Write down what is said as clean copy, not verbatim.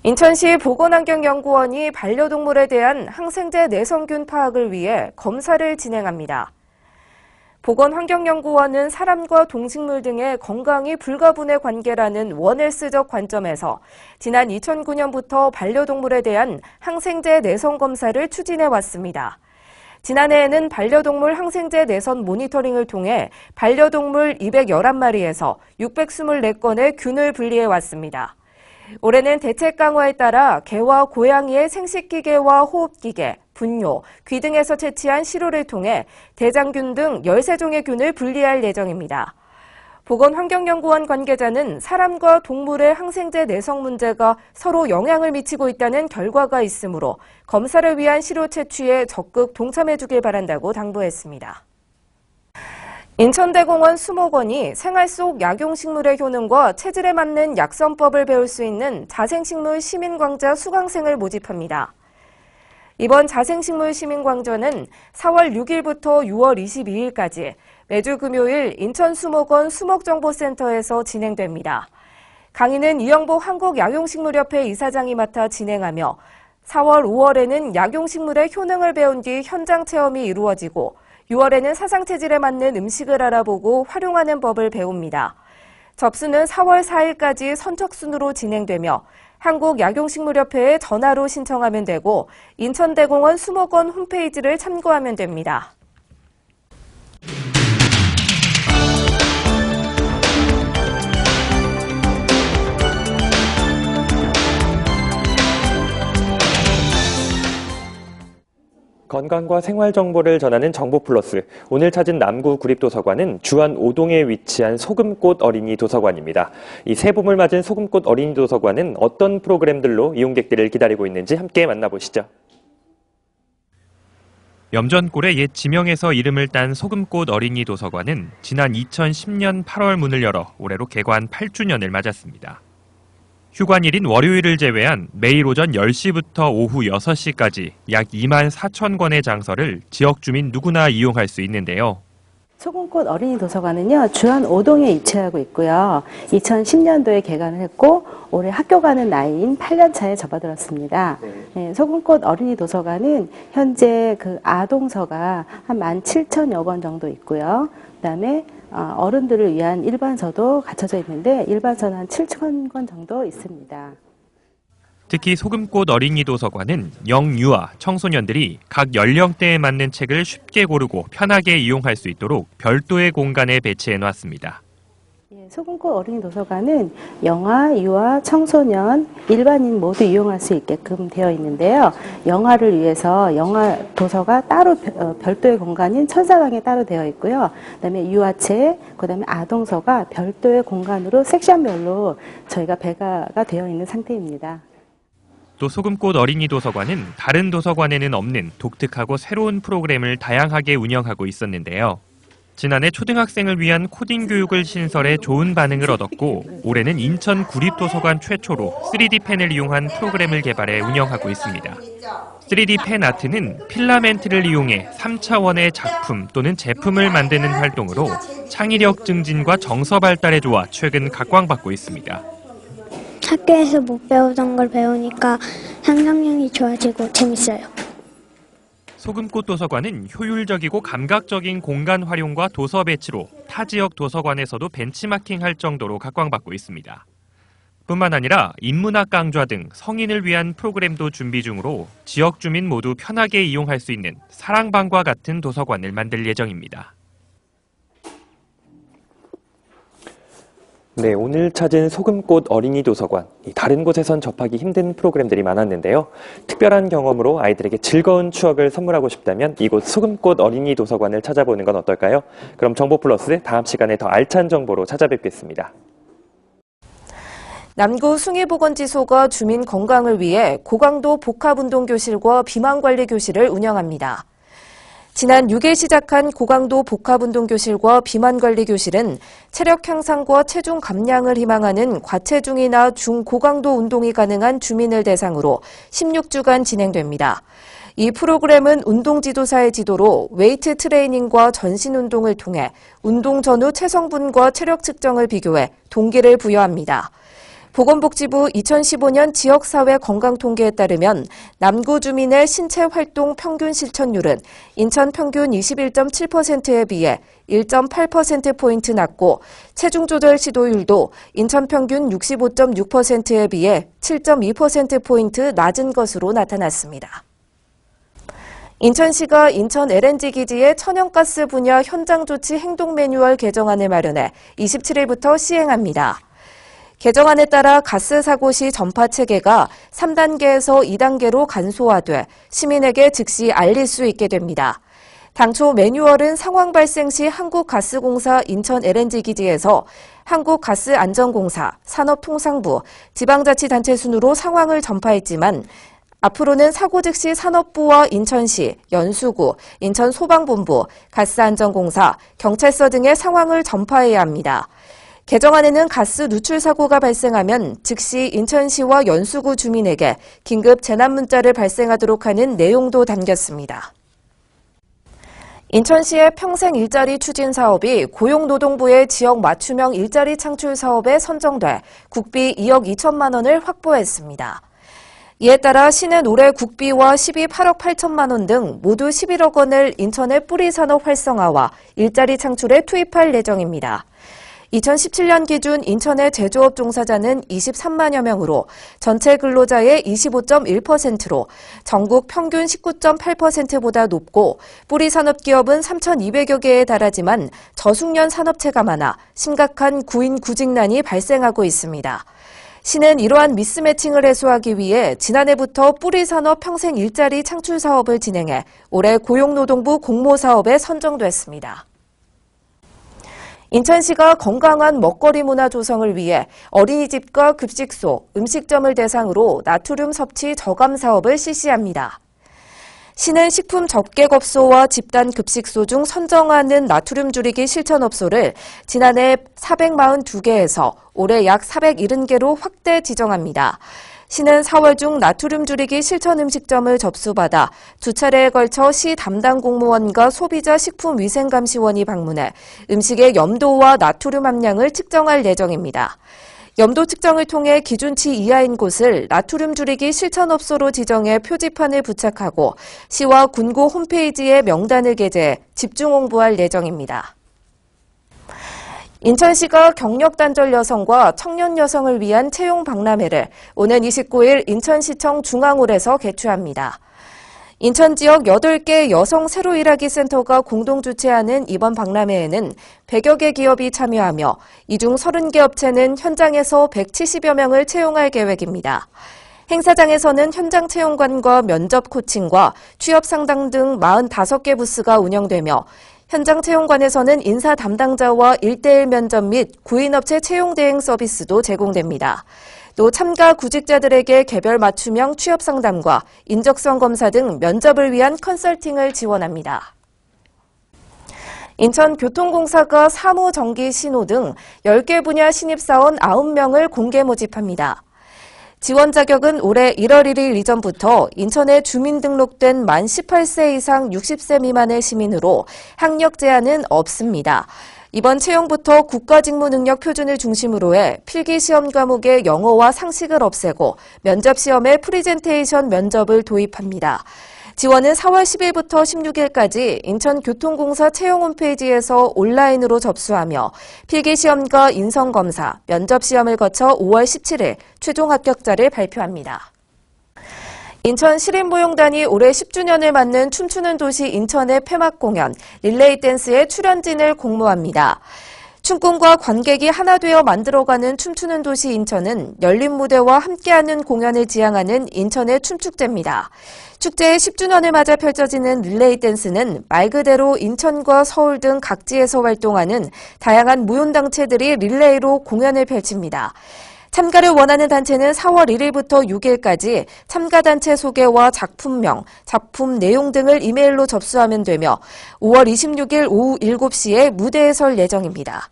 인천시 보건환경연구원이 반려동물에 대한 항생제 내성균 파악을 위해 검사를 진행합니다. 보건환경연구원은 사람과 동식물 등의 건강이 불가분의 관계라는 원헬스적 관점에서 지난 2009년부터 반려동물에 대한 항생제 내성 검사를 추진해 왔습니다. 지난해에는 반려동물 항생제 내선 모니터링을 통해 반려동물 211마리에서 624건의 균을 분리해 왔습니다. 올해는 대책 강화에 따라 개와 고양이의 생식기계와 호흡기계, 분뇨, 귀 등에서 채취한 시료를 통해 대장균 등 13종의 균을 분리할 예정입니다. 보건환경연구원 관계자는 사람과 동물의 항생제 내성 문제가 서로 영향을 미치고 있다는 결과가 있으므로 검사를 위한 시료 채취에 적극 동참해주길 바란다고 당부했습니다. 인천대공원 수목원이 생활 속 약용식물의 효능과 체질에 맞는 약선법을 배울 수 있는 자생식물 시민광자 수강생을 모집합니다. 이번 자생식물 시민광자는 4월 6일부터 6월 22일까지 매주 금요일 인천수목원 수목정보센터에서 진행됩니다. 강의는 이영복 한국약용식물협회 이사장이 맡아 진행하며 4월, 5월에는 약용식물의 효능을 배운 뒤 현장 체험이 이루어지고 6월에는 사상체질에 맞는 음식을 알아보고 활용하는 법을 배웁니다. 접수는 4월 4일까지 선착순으로 진행되며 한국약용식물협회에 전화로 신청하면 되고 인천대공원 수목원 홈페이지를 참고하면 됩니다. 건강과 생활 정보를 전하는 정보플러스. 오늘 찾은 남구 구립도서관은 주안 5동에 위치한 소금꽃 어린이 도서관입니다. 이 새 봄을 맞은 소금꽃 어린이 도서관은 어떤 프로그램들로 이용객들을 기다리고 있는지 함께 만나보시죠. 염전골의 옛 지명에서 이름을 딴 소금꽃 어린이 도서관은 지난 2010년 8월 문을 열어 올해로 개관 8주년을 맞았습니다. 휴관일인 월요일을 제외한 매일 오전 10시부터 오후 6시까지 약 2만 4천 권의 장서를 지역 주민 누구나 이용할 수 있는데요. 소금꽃 어린이 도서관은요, 주안 5동에 위치하고 있고요. 2010년도에 개관을 했고 올해 학교 가는 나이인 8년 차에 접어들었습니다. 네, 소금꽃 어린이 도서관은 현재 그 아동서가 한 17,000여 권 정도 있고요. 그다음에 어른들을 위한 일반서도 갖춰져 있는데 일반서는 한 7,000권 정도 있습니다. 특히 소금꽃 어린이 도서관은 영유아, 청소년들이 각 연령대에 맞는 책을 쉽게 고르고 편하게 이용할 수 있도록 별도의 공간에 배치해 놨습니다. 소금꽃 어린이 도서관은 영아, 유아, 청소년, 일반인 모두 이용할 수 있게끔 되어 있는데요. 영아를 위해서 영아 도서가 따로 별도의 공간인 천사방에 따로 되어 있고요. 그다음에 유아책, 그다음에 아동서가 별도의 공간으로 섹션별로 저희가 배가가 되어 있는 상태입니다. 또 소금꽃 어린이 도서관은 다른 도서관에는 없는 독특하고 새로운 프로그램을 다양하게 운영하고 있었는데요. 지난해 초등학생을 위한 코딩 교육을 신설해 좋은 반응을 얻었고 올해는 인천 구립도서관 최초로 3D 펜을 이용한 프로그램을 개발해 운영하고 있습니다. 3D 펜 아트는 필라멘트를 이용해 3차원의 작품 또는 제품을 만드는 활동으로 창의력 증진과 정서 발달에 좋아 최근 각광받고 있습니다. 학교에서 못 배우던 걸 배우니까 상상력이 좋아지고 재밌어요. 소금꽃 도서관은 효율적이고 감각적인 공간 활용과 도서 배치로 타 지역 도서관에서도 벤치마킹할 정도로 각광받고 있습니다. 뿐만 아니라 인문학 강좌 등 성인을 위한 프로그램도 준비 중으로 지역 주민 모두 편하게 이용할 수 있는 사랑방과 같은 도서관을 만들 예정입니다. 네, 오늘 찾은 소금꽃 어린이 도서관. 다른 곳에선 접하기 힘든 프로그램들이 많았는데요. 특별한 경험으로 아이들에게 즐거운 추억을 선물하고 싶다면 이곳 소금꽃 어린이 도서관을 찾아보는 건 어떨까요? 그럼 정보플러스 다음 시간에 더 알찬 정보로 찾아뵙겠습니다. 남구 숭이보건지소가 주민 건강을 위해 고강도 복합운동교실과 비만관리교실을 운영합니다. 지난 6일 시작한 고강도 복합운동교실과 비만관리교실은 체력 향상과 체중 감량을 희망하는 과체중이나 중고강도 운동이 가능한 주민을 대상으로 16주간 진행됩니다. 이 프로그램은 운동지도사의 지도로 웨이트 트레이닝과 전신 운동을 통해 운동 전후 체성분과 체력 측정을 비교해 동기를 부여합니다. 보건복지부 2015년 지역사회 건강통계에 따르면 남구 주민의 신체활동 평균 실천율은 인천 평균 21.7%에 비해 1.8%포인트 낮고 체중조절 시도율도 인천 평균 65.6%에 비해 7.2%포인트 낮은 것으로 나타났습니다. 인천시가 인천 LNG 기지의 천연가스 분야 현장조치 행동 매뉴얼 개정안을 마련해 27일부터 시행합니다. 개정안에 따라 가스 사고 시 전파 체계가 3단계에서 2단계로 간소화돼 시민에게 즉시 알릴 수 있게 됩니다. 당초 매뉴얼은 상황 발생 시 한국가스공사 인천 LNG 기지에서 한국가스안전공사, 산업통상부, 지방자치단체 순으로 상황을 전파했지만 앞으로는 사고 즉시 산업부와 인천시, 연수구, 인천소방본부, 가스안전공사, 경찰서 등의 상황을 전파해야 합니다. 개정안에는 가스 누출 사고가 발생하면 즉시 인천시와 연수구 주민에게 긴급 재난 문자를 발생하도록 하는 내용도 담겼습니다. 인천시의 평생 일자리 추진 사업이 고용노동부의 지역 맞춤형 일자리 창출 사업에 선정돼 국비 2억 2천만 원을 확보했습니다. 이에 따라 시는 올해 국비와 8억 8천만 원 등 모두 11억 원을 인천의 뿌리산업 활성화와 일자리 창출에 투입할 예정입니다. 2017년 기준 인천의 제조업 종사자는 23만여 명으로 전체 근로자의 25.1%로 전국 평균 19.8%보다 높고 뿌리 산업기업은 3,200여 개에 달하지만 저숙련 산업체가 많아 심각한 구인 구직난이 발생하고 있습니다. 시는 이러한 미스매칭을 해소하기 위해 지난해부터 뿌리산업 평생 일자리 창출 사업을 진행해 올해 고용노동부 공모사업에 선정됐습니다. 인천시가 건강한 먹거리 문화 조성을 위해 어린이집과 급식소, 음식점을 대상으로 나트륨 섭취 저감 사업을 실시합니다. 시는 식품 접객업소와 집단 급식소 중 선정하는 나트륨 줄이기 실천업소를 지난해 442개에서 올해 약 470개로 확대 지정합니다. 시는 4월 중 나트륨 줄이기 실천 음식점을 접수받아 두 차례에 걸쳐 시 담당 공무원과 소비자 식품위생감시원이 방문해 음식의 염도와 나트륨 함량을 측정할 예정입니다. 염도 측정을 통해 기준치 이하인 곳을 나트륨 줄이기 실천업소로 지정해 표지판을 부착하고 시와 군고 홈페이지에 명단을 게재해 집중 홍보할 예정입니다. 인천시가 경력단절 여성과 청년 여성을 위한 채용 박람회를 오는 29일 인천시청 중앙홀에서 개최합니다. 인천 지역 8개 여성 새로 일하기 센터가 공동 주최하는 이번 박람회에는 100여 개 기업이 참여하며 이 중 30개 업체는 현장에서 170여 명을 채용할 계획입니다. 행사장에서는 현장 채용관과 면접 코칭과 취업 상담 등 45개 부스가 운영되며 현장 채용관에서는 인사 담당자와 1:1 면접 및 구인업체 채용 대행 서비스도 제공됩니다. 또 참가 구직자들에게 개별 맞춤형 취업 상담과 인적성 검사 등 면접을 위한 컨설팅을 지원합니다. 인천교통공사가 사무 정기 신호 등 10개 분야 신입사원 9명을 공개 모집합니다. 지원 자격은 올해 1월 1일 이전부터 인천에 주민등록된 만 18세 이상 60세 미만의 시민으로 학력 제한은 없습니다. 이번 채용부터 국가직무능력 표준을 중심으로 해 필기시험 과목의 영어와 상식을 없애고 면접시험에 프리젠테이션 면접을 도입합니다. 지원은 4월 10일부터 16일까지 인천교통공사 채용 홈페이지에서 온라인으로 접수하며 필기시험과 인성검사, 면접시험을 거쳐 5월 17일 최종 합격자를 발표합니다. 인천 시립무용단이 올해 10주년을 맞는 춤추는 도시 인천의 폐막 공연 릴레이 댄스의 출연진을 공모합니다. 춤꾼과 관객이 하나 되어 만들어가는 춤추는 도시 인천은 열린 무대와 함께하는 공연을 지향하는 인천의 춤축제입니다. 축제의 10주년을 맞아 펼쳐지는 릴레이 댄스는 말 그대로 인천과 서울 등 각지에서 활동하는 다양한 무용단체들이 릴레이로 공연을 펼칩니다. 참가를 원하는 단체는 4월 1일부터 6일까지 참가단체 소개와 작품명, 작품 내용 등을 이메일로 접수하면 되며 5월 26일 오후 7시에 무대에 설 예정입니다.